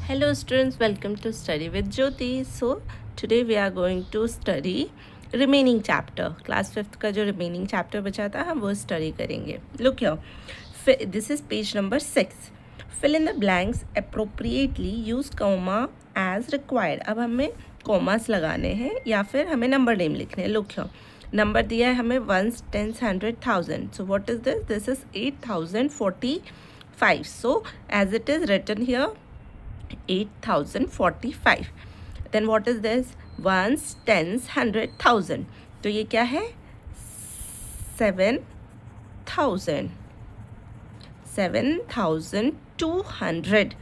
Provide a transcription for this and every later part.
Hello students, welcome to Study with Jyoti. So today we are going to study remaining chapter. Class 5th का जो remaining chapter बचा था हम वो study करेंगे. Look here, this is page number 6. Fill in the blanks appropriately. Use comma as required. अब हमें commas लगाने हैं या फिर हमें number name लिखने हैं. Look here, number दिया है हमें 1s, 10s, 100, 1000. So what is this? This is 8045. So as it is written here, 8045. Then what is this? Ones, tens, 100,000. तो ये क्या है? 7,000. 7,200.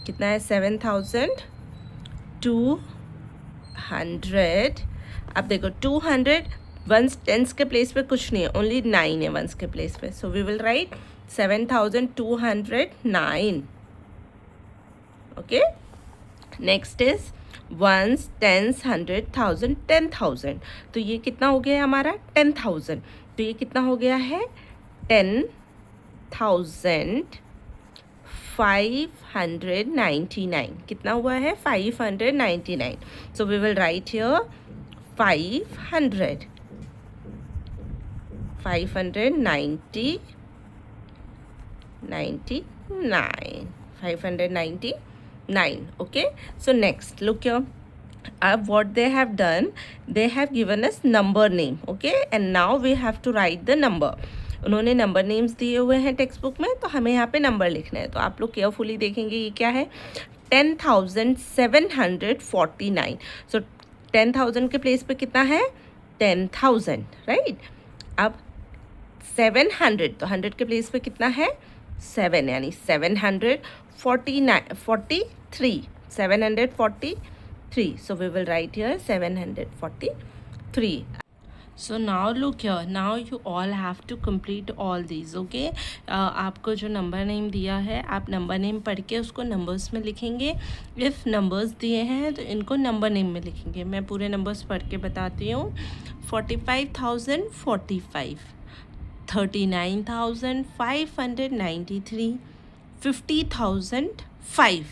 कितना है? 7,200. अब देखो 200 वंस टेंस के प्लेस पे कुछ नहीं है, ओनली 9 है वंस के प्लेस पे. So we will write 7,209. Okay, next is ones, tens, 100,000, 10,000. तो ये कितना हो गया है हमारा? 10,000. तो ये कितना हो गया है? 10,599. कितना हुआ है? 599. So we will write here 500. 599. 599. Okay, so next look here. What they have done, they have given us number name. Okay, and now we have to write the number. उन्होंने नंबर नेम्स दिए हुए हैं text book में, तो हमें यहाँ पे number लिखना है. तो आप लोग केयरफुली देखेंगे ये क्या है? 10,749. सो 10,000 के प्लेस पे कितना है? 10,000, राइट. अब 700, तो 100 के प्लेस पे कितना है? 7, यानी 743. 743. So we will write here 743. So now look here, now you all have to complete all these. Okay, आपको जो नंबर नेम दिया है, आप नंबर नेम पढ़ के उसको नंबर्स में लिखेंगे. इफ़ नंबर्स दिए हैं तो इनको नंबर नेम में लिखेंगे. मैं पूरे नंबर्स पढ़ के बताती हूँ. 45,045, 39,593, 50,005,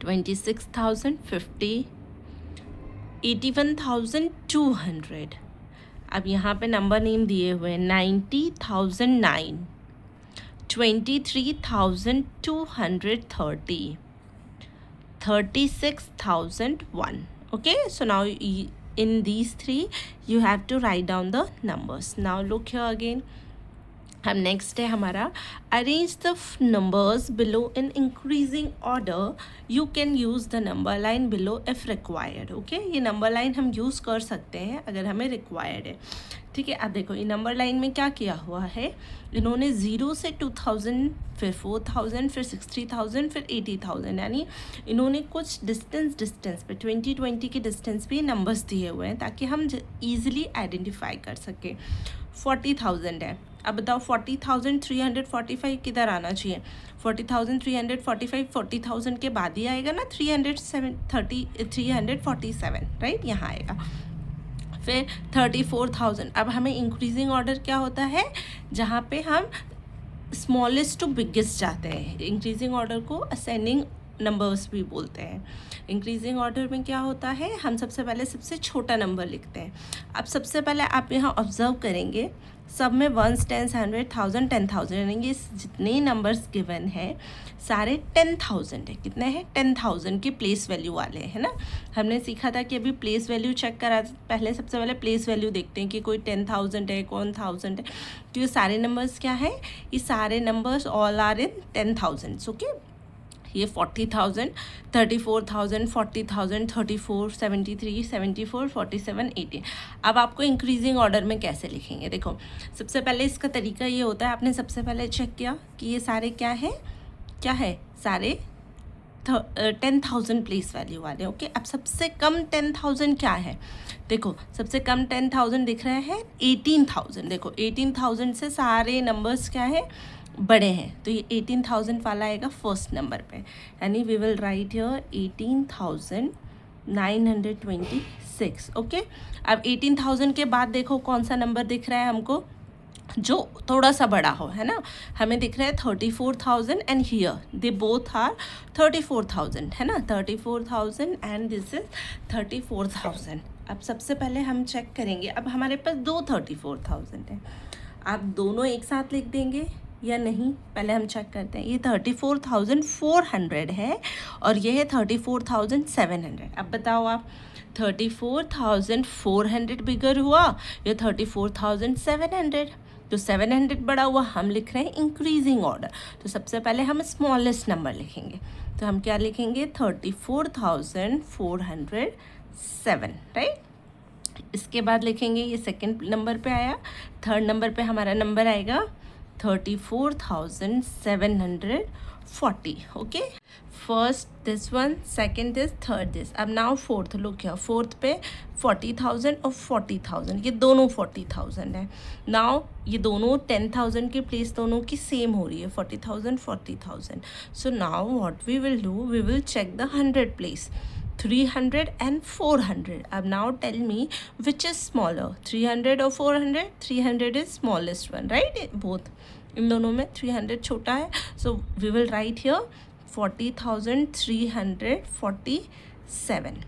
26,050, 81,200. अब यहाँ पे नंबर नेम दिए हुए हैं 90,009, 23,230, 36,001. Okay, so now in these three you have to write down the numbers. Now look here again. अब नेक्स्ट है हमारा arrange the numbers below in increasing order. You can use the number line below if required. Okay, ये number line हम use कर सकते हैं अगर हमें रिक्वायर्ड है. ठीक है, अब देखो ये नंबर लाइन में क्या किया हुआ है. इन्होंने 0 से 2,000, फिर 4,000, फिर 60,000, फिर 80,000, यानी इन्होंने कुछ डिस्टेंस पे 20 के डिस्टेंस पे नंबर्स दिए हुए हैं ताकि हम ईजिली आइडेंटिफाई कर सकें. 40,000 है. अब बताओ 40,345 किधर आना चाहिए? 40,345 40,000 के बाद ही आएगा ना. 347, राइट, यहाँ आएगा. फिर 34,000. अब हमें इंक्रीजिंग ऑर्डर क्या होता है? जहाँ पे हम स्मॉलेस्ट टू बिगेस्ट जाते हैं. इंक्रीजिंग ऑर्डर को असेंडिंग नंबर्स भी बोलते हैं. इंक्रीजिंग ऑर्डर में क्या होता है? हम सबसे पहले सबसे छोटा नंबर लिखते हैं. अब सबसे पहले आप यहाँ ऑब्जर्व करेंगे, सब में 1s, 10s, 100, 1000, 10,000, यानी ये जितने नंबर्स गिवन है सारे 10,000 है. कितने हैं? 10,000 के प्लेस वैल्यू वाले है ना. हमने सीखा था कि अभी प्लेस वैल्यू चेक करा. पहले सबसे पहले प्लेस वैल्यू देखते हैं कि कोई 10,000 है, कौन 1000 है. तो ये सारे नंबर्स क्या है? ये सारे numbers all are in 10,000. Okay, ये 40,000, 34,000, 40,000, 34, 73, 74, 47, 80. अब आपको इंक्रीजिंग ऑर्डर में कैसे लिखेंगे? देखो, सबसे पहले इसका तरीका ये होता है, आपने सबसे पहले चेक किया कि ये सारे क्या है? सारे 10,000 प्लेस वैल्यू वाले. ओके, अब सबसे कम 10,000 क्या है? देखो, सबसे कम 10,000 दिख रहा है 18,000. देखो 18,000 से सारे नंबर्स क्या है? बड़े हैं. तो ये 18,000 वाला आएगा फर्स्ट नंबर पे, यानी we will write here 18,926. Okay, अब 18,000 के बाद देखो कौन सा नंबर दिख रहा है हमको? जो थोड़ा सा बड़ा हो, है ना। हमें दिख रहा है 34,000 and here they both are 34,000, है ना, 34,000 एंड दिस इज 34,000। अब सबसे पहले हम चेक करेंगे, अब हमारे पास दो 34,000 है, आप दोनों एक साथ लिख देंगे या नहीं, पहले हम चेक करते हैं। ये 34,400 है और ये है 34,700। अब बताओ आप, 34,400 बिगर हुआ या 34,700? तो 700 बड़ा हुआ, हम लिख रहे हैं इंक्रीजिंग ऑर्डर। तो सबसे पहले हम स्मॉलेस्ट नंबर लिखेंगे, तो हम क्या लिखेंगे 34,407, राइट। इसके बाद लिखेंगे, ये सेकंड नंबर पे आया, थर्ड नंबर पे हमारा नंबर आएगा 34,740, okay. First this one, second this, third this. अब now fourth, look here, fourth पे 40,000 और 40,000, ये दोनों 40,000 है। नाउ ये दोनों 10,000 की प्लेस दोनों की सेम हो रही है, 40,000 40,000। So now what we will do, we will check the 100 place, 300 and 400. Now tell me which is smaller, 300 or 400? 300 is smallest one, right? Both, इन दोनों में 300 छोटा है, so we will write here 40,347.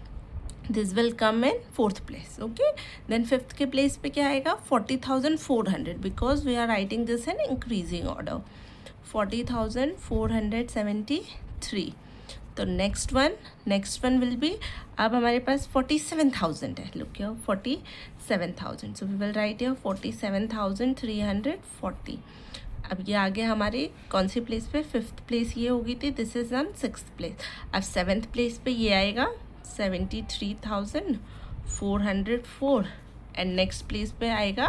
This will come in fourth place, okay. Then fifth के place पे क्या आएगा 40,400, because we are writing this in increasing order, 40,473. तो next one will be, अब हमारे पास 47,000 है, look here 47,000, so we will write here 47,340। अब ये आगे हमारे कौन सी प्लेस पे, फिफ्थ प्लेस ये होगी थी, this is on sixth place. अब सेवेंथ प्लेस पे ये आएगा 73,404 एंड नेक्स्ट प्लेस पे आएगा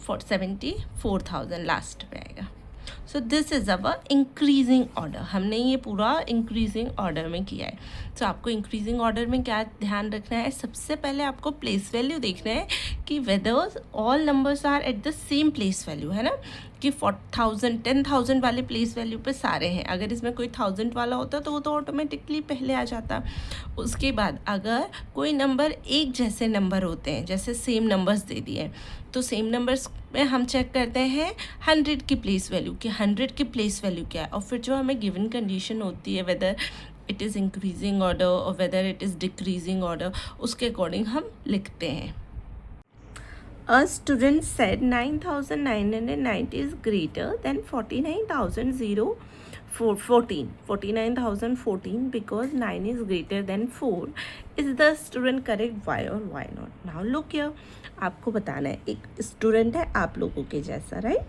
74,000, लास्ट पे आएगा। So this is our increasing order, हमने ये पूरा इंक्रीजिंग ऑर्डर में किया है। तो आपको इंक्रीजिंग ऑर्डर में क्या ध्यान रखना है, सबसे पहले आपको प्लेस वैल्यू देखना है कि whether all numbers are at the same place value, है ना, कि 4,000 10,000 वाले प्लेस वैल्यू पे सारे हैं। अगर इसमें कोई 1,000 वाला होता तो वो तो ऑटोमेटिकली पहले आ जाता। उसके बाद अगर कोई नंबर एक जैसे नंबर होते हैं, जैसे सेम नंबर्स दे दिए, तो सेम नंबर्स में हम चेक करते हैं 100 की प्लेस वैल्यू, कि 100 की प्लेस वैल्यू क्या है, और फिर जो हमें गिवन कंडीशन होती है whether it is increasing order और whether it is decreasing order, उसके अकॉर्डिंग हम लिखते हैं। A student said 9,990 is greater than 49,014 because 9 is greater than 4. Is the student correct? Why or why not? Now look here, आपको बताना है, एक student है आप लोगों के जैसा, राइट।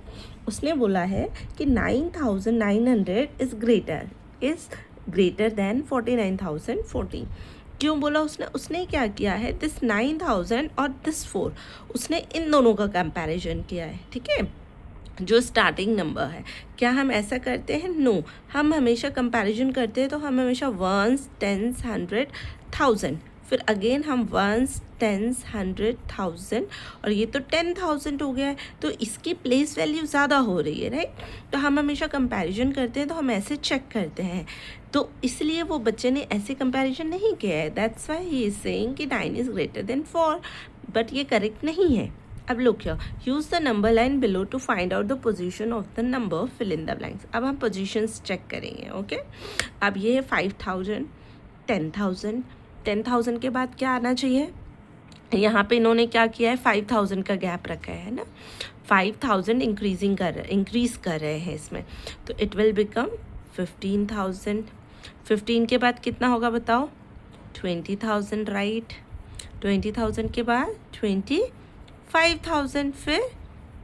उसने बोला है कि 9,900 इज़ ग्रेटर देन 49,014। क्यों बोला उसने क्या किया है, दिस 9,000 और दिस 4, उसने इन दोनों का कंपैरिजन किया है, ठीक है, जो स्टार्टिंग नंबर है। क्या हम ऐसा करते हैं? नो, हम हमेशा कंपैरिजन करते हैं तो हम हमेशा 1s 10s 100 1000, फिर अगेन हम 1s 10s 100 1000, और ये तो 10,000 हो गया है, तो इसकी प्लेस वैल्यू ज़्यादा हो रही है, राइट। तो हम हमेशा कंपैरिजन करते हैं तो हम ऐसे चेक करते हैं, तो इसलिए वो बच्चे ने ऐसे कंपैरिजन नहीं किया है, that's why he is saying कि 9 इज़ ग्रेटर देन 4, बट ये करेक्ट नहीं है। अब look here, use the number line below to find out the position of the number, fill in the blanks. अब हम पोजीशंस चेक करेंगे, okay. अब ये है 5,000 10,000, 10,000 के बाद क्या आना चाहिए, यहाँ पे इन्होंने क्या किया है 5,000 का गैप रखा है ना, 5,000 इंक्रीज़ कर रहे हैं इसमें, तो इट विल बिकम 15,000। 15 के बाद कितना होगा बताओ, 20,000, राइट। 20,000 के बाद 25,000, फिर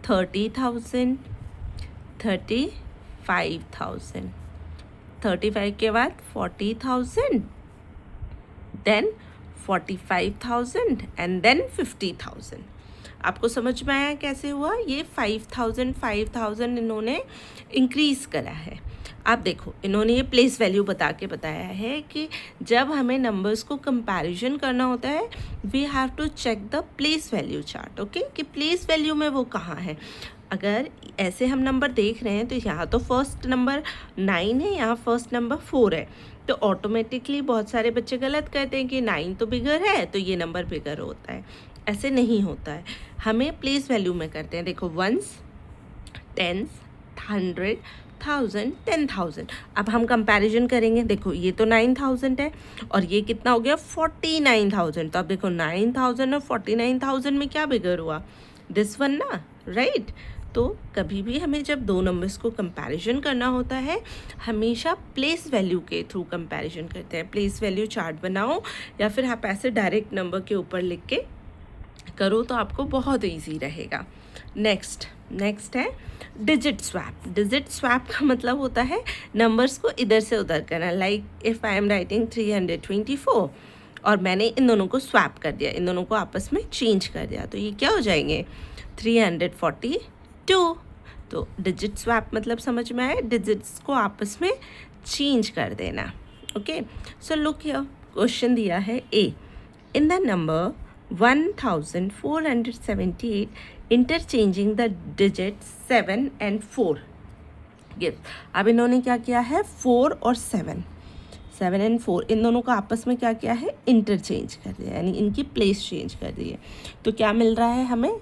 30,000, 35,000, 35 के बाद 40,000, देन 45,000 एंड देन 50,000। आपको समझ में आया कैसे हुआ, ये 5,000 इन्होंने इंक्रीज़ करा है। आप देखो, इन्होंने ये प्लेस वैल्यू बता के बताया है कि जब हमें नंबर्स को कंपैरिजन करना होता है we have to check the place value chart, okay, कि प्लेस वैल्यू में वो कहाँ है। अगर ऐसे हम नंबर देख रहे हैं तो यहाँ तो फर्स्ट नंबर 9 है, यहाँ फर्स्ट नंबर 4 है, तो ऑटोमेटिकली बहुत सारे बच्चे गलत कहते हैं कि 9 तो बिगर है तो ये नंबर बिगर होता है। ऐसे नहीं होता है, हमें प्लेस वैल्यू में करते हैं। देखो 1s टेंस, 100, 1000, 10,000। अब हम कंपैरिजन करेंगे, देखो ये तो 9000 है और ये कितना हो गया 49,000। तो अब देखो 9000 और 49,000 में क्या बिगर हुआ, दिस वन ना, राइट। तो कभी भी हमें जब दो नंबर्स को कंपैरिजन करना होता है हमेशा प्लेस वैल्यू के थ्रू कंपैरिजन करते हैं। प्लेस वैल्यू चार्ट बनाओ या फिर आप ऐसे डायरेक्ट नंबर के ऊपर लिख के करो तो आपको बहुत ईजी रहेगा। नेक्स्ट है डिजिट स्वैप। डिजिट स्वैप का मतलब होता है नंबर्स को इधर से उधर करना। Like if I am writing 324 और मैंने इन दोनों को स्वैप कर दिया, इन दोनों को आपस में चेंज कर दिया, तो ये क्या हो जाएंगे 342। तो डिजिट स्वैप मतलब समझ में आए, डिजिट्स को आपस में चेंज कर देना। Okay, so look here, question दिया है a, in the number 1478 interchanging the digit 7 and 4 give. अब इन्होंने क्या किया है 4 और 7 and 4 इन दोनों को आपस में क्या किया है इंटरचेंज कर दिया, यानी इनकी प्लेस चेंज कर दी है। तो क्या मिल रहा है हमें,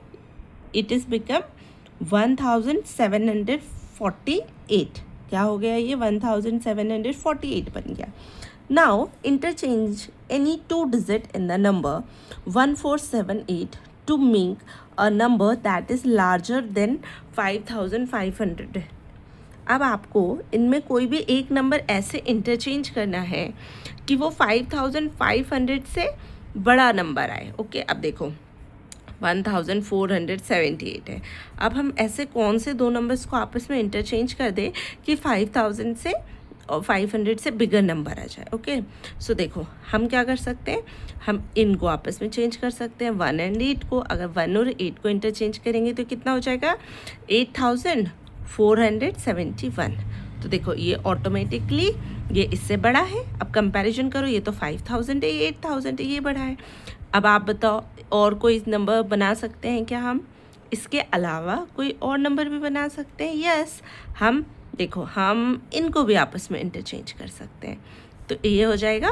इट इज़ बिकम 1748। क्या हो गया ये 1748 बन गया। Now interchange any two digit in the number 1478 to make a number that is larger than 5500। अब आपको इनमें कोई भी एक नंबर ऐसे इंटरचेंज करना है कि वो 5500 से बड़ा नंबर आए। ओके, अब देखो 1478 है। अब हम ऐसे कौन से दो नंबर्स को आपस में इंटरचेंज कर दे कि 5000 से और 500 से बिगर नंबर आ जाए। ओके, सो देखो हम क्या कर सकते हैं, हम इनको आपस में चेंज कर सकते हैं 1 and 8 को। अगर 1 और 8 को इंटरचेंज करेंगे तो कितना हो जाएगा 8471। तो देखो ये ऑटोमेटिकली ये इससे बड़ा है। अब कंपैरिजन करो, ये तो 5000 है, ये 8000 है, ये बड़ा है। अब आप बताओ और कोई नंबर बना सकते हैं क्या हम, इसके अलावा कोई और नंबर भी बना सकते हैं। यस, हम देखो हम इनको भी आपस में इंटरचेंज कर सकते हैं। तो ये हो जाएगा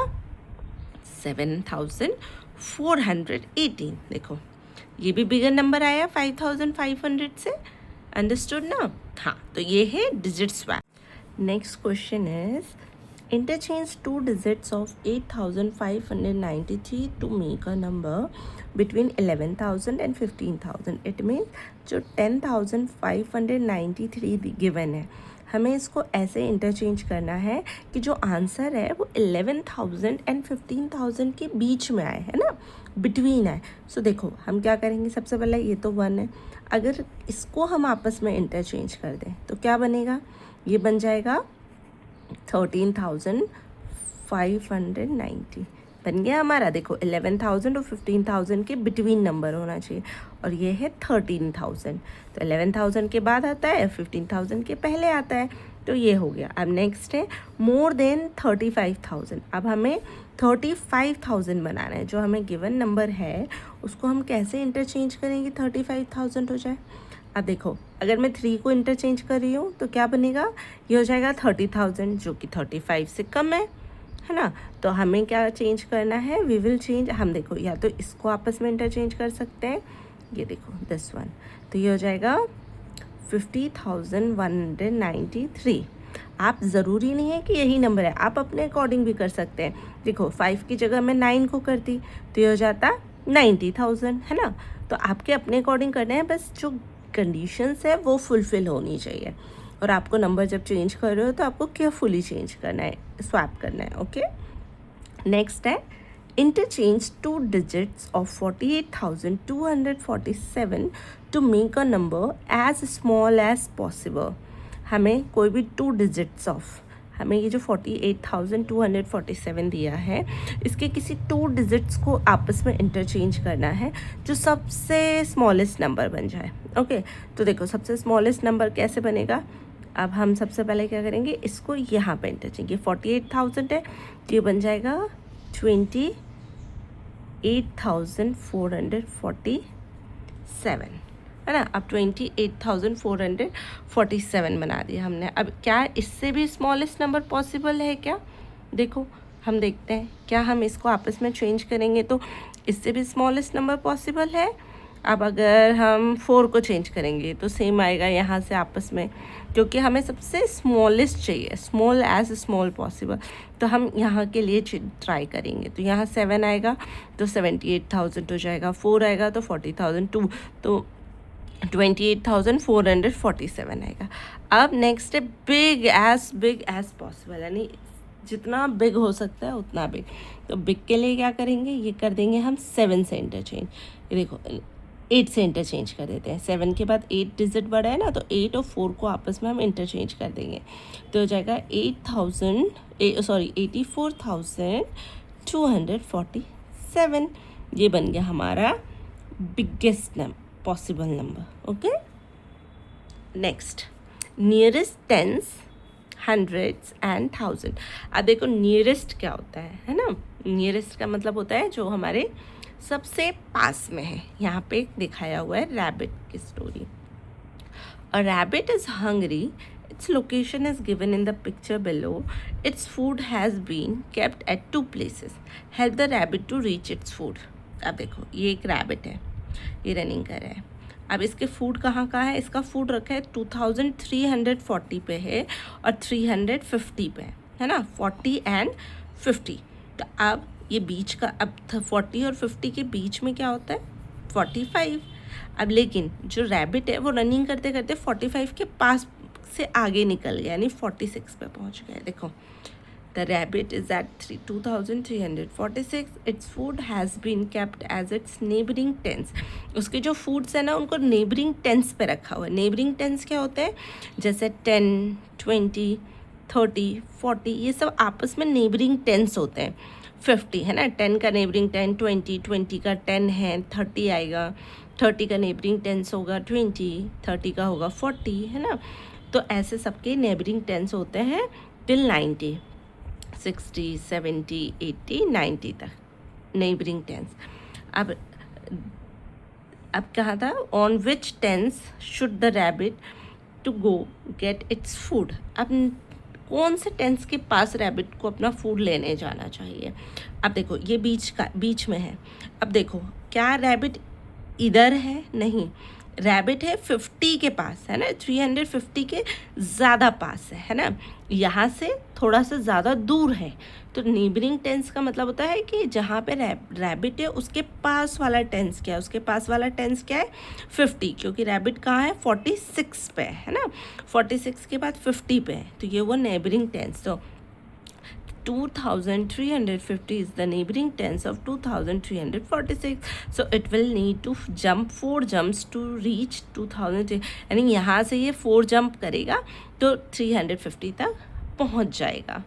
7418। देखो ये भी बिगर नंबर आया 5500 से, अंडरस्टूड ना। हाँ, तो ये है digit swap. Next question is interchange two digits of 8593 to make a number between 11,000 and 15,000। It means जो 10,593 गिवन है हमें इसको ऐसे इंटरचेंज करना है कि जो आंसर है वो 11,000 and 15,000 के बीच में आए, है ना, बिटवीन आए। सो देखो हम क्या करेंगे, सबसे पहले ये तो 1 है, अगर इसको हम आपस में इंटरचेंज कर दें तो क्या बनेगा, ये बन जाएगा 13,590 बन गया हमारा। देखो 11,000 और 15,000 के बिटवीन नंबर होना चाहिए और ये है 13,000। तो 11,000 के बाद आता है, 15,000 के पहले आता है, तो ये हो गया। अब नेक्स्ट है मोर देन 35,000। अब हमें 35,000 बनाना है, जो हमें गिवन नंबर है उसको हम कैसे इंटरचेंज करेंगे 35,000 हो जाए। अब देखो अगर मैं 3 को इंटरचेंज कर रही हूँ तो क्या बनेगा, ये हो जाएगा 30,000 जो कि 35 से कम है ना। तो हमें क्या चेंज करना है, वी विल चेंज, हम देखो या तो इसको आपस में इंटरचेंज कर सकते हैं, ये देखो दिस वन, तो ये हो जाएगा 50,193। आप ज़रूरी नहीं है कि यही नंबर है, आप अपने अकॉर्डिंग भी कर सकते हैं। देखो 5 की जगह मैं 9 को करती तो ये हो जाता 90,000, है ना। तो आपके अपने अकॉर्डिंग करना है, बस जो कंडीशंस है वो फुलफ़िल होनी चाहिए। और आपको नंबर जब चेंज कर रहे हो तो आपको केयरफुली चेंज करना है, स्वैप करना है। ओके, नेक्स्ट है interchange 2 digits of 48,247 to make a number as small as possible. हमें कोई भी 2 डिजिट्स ऑफ, हमें ये जो 48,247 दिया है इसके किसी 2 डिजिट्स को आपस में इंटरचेंज करना है जो सबसे स्मॉलेस्ट नंबर बन जाए। ओके, तो देखो सबसे स्मॉलेस्ट नंबर कैसे बनेगा, अब हम सबसे पहले क्या करेंगे, इसको यहाँ पे इंटरचेंज, ये 48,000 है तो ये बन जाएगा 28,447, है ना। अब 28,447 बना दिया हमने। अब क्या इससे भी स्मॉलेस्ट नंबर पॉसिबल है क्या, देखो हम देखते हैं क्या हम इसको आपस में चेंज करेंगे तो इससे भी स्मॉलेस्ट नंबर पॉसिबल है। अब अगर हम 4 को चेंज करेंगे तो सेम आएगा यहाँ से आपस में, क्योंकि हमें सबसे स्मॉलेस्ट चाहिए, स्मॉल एज स्मॉल पॉसिबल, तो हम यहाँ के लिए ट्राई करेंगे। तो यहाँ 7 आएगा तो 78,000 हो जाएगा, 4 आएगा तो 40,002, तो 28,447 आएगा। अब नेक्स्ट है बिग एज पॉसिबल, यानी जितना बिग हो सकता है उतना बिग। तो बिग के लिए क्या करेंगे, ये कर देंगे हम 7 से इंटरचेंज। ये देखो 8 से इंटरचेंज कर देते हैं, 7 के बाद 8 डिजिट बढ़ा है ना, तो 8 और 4 को आपस में हम इंटरचेंज कर देंगे, तो हो जाएगा 84,247। ये बन गया हमारा biggest possible number. Okay, next nearest tense, hundreds and thousand. अब देखो नियरेस्ट क्या होता है ना, नियरेस्ट का मतलब होता है जो हमारे सबसे पास में है। यहाँ पे दिखाया हुआ है रैबिट की story. A rabbit is hungry, its location is given in the picture below, its food has been kept at 2 places, help the rabbit to reach its food. अब देखो ये एक रैबिट है, ये रनिंग कर रहा है। अब इसके फूड कहाँ का है, इसका फूड रखा है 2340 पे है और 350 पे है ना, 40 एंड 50। तो अब ये बीच का, अब 40 और 50 के बीच में क्या होता है 45। अब लेकिन जो रैबिट है वो रनिंग करते करते 45 के पास से आगे निकल गया, यानी 46 पे पहुंच गया। देखो The rabbit is at 2346. Its food has been kept as its neighboring tents. उसके जो फूड्स है ना उनको नेबरिंग टेंस पे रखा हुआ है। नेबरिंग टेंस क्या होते हैं, जैसे 10, 20, 30, 40, ये सब आपस में नेबरिंग टेंस होते हैं। 50 है ना, 10 का नेबरिंग 10, 20 का 10 है, 30 आएगा, 30 का नेबरिंग टेंस होगा 20, 30 का होगा 40, है ना। तो ऐसे सबके नेबरिंग टेंस होते हैं टिल 90, 60, 70, 80, 90 तक नेबरिंग टेंस। अब कहा था on which tens should the rabbit to go get its food. अब कौन से टेंस के पास रैबिट को अपना फूड लेने जाना चाहिए। अब देखो ये बीच में है। अब देखो क्या रैबिट इधर है, नहीं, रैबिट है 50 के पास, है ना, 350 के ज़्यादा पास है ना, यहाँ से थोड़ा सा ज़्यादा दूर है। तो नेबरिंग टेंस का मतलब होता है कि जहाँ पे रैबिट है उसके पास वाला टेंस क्या है, उसके पास वाला टेंस क्या है 50, क्योंकि रैबिट कहाँ है 46 पे है ना, 46 के बाद 50 पे है, तो ये वो नेबरिंग टेंस। तो 2350 is the neighboring tens of 2346, so it will need to jump 4 jumps to reach 2000, यानी यहाँ से ये 4 जंप करेगा तो 350 तक पहुँच जाएगा।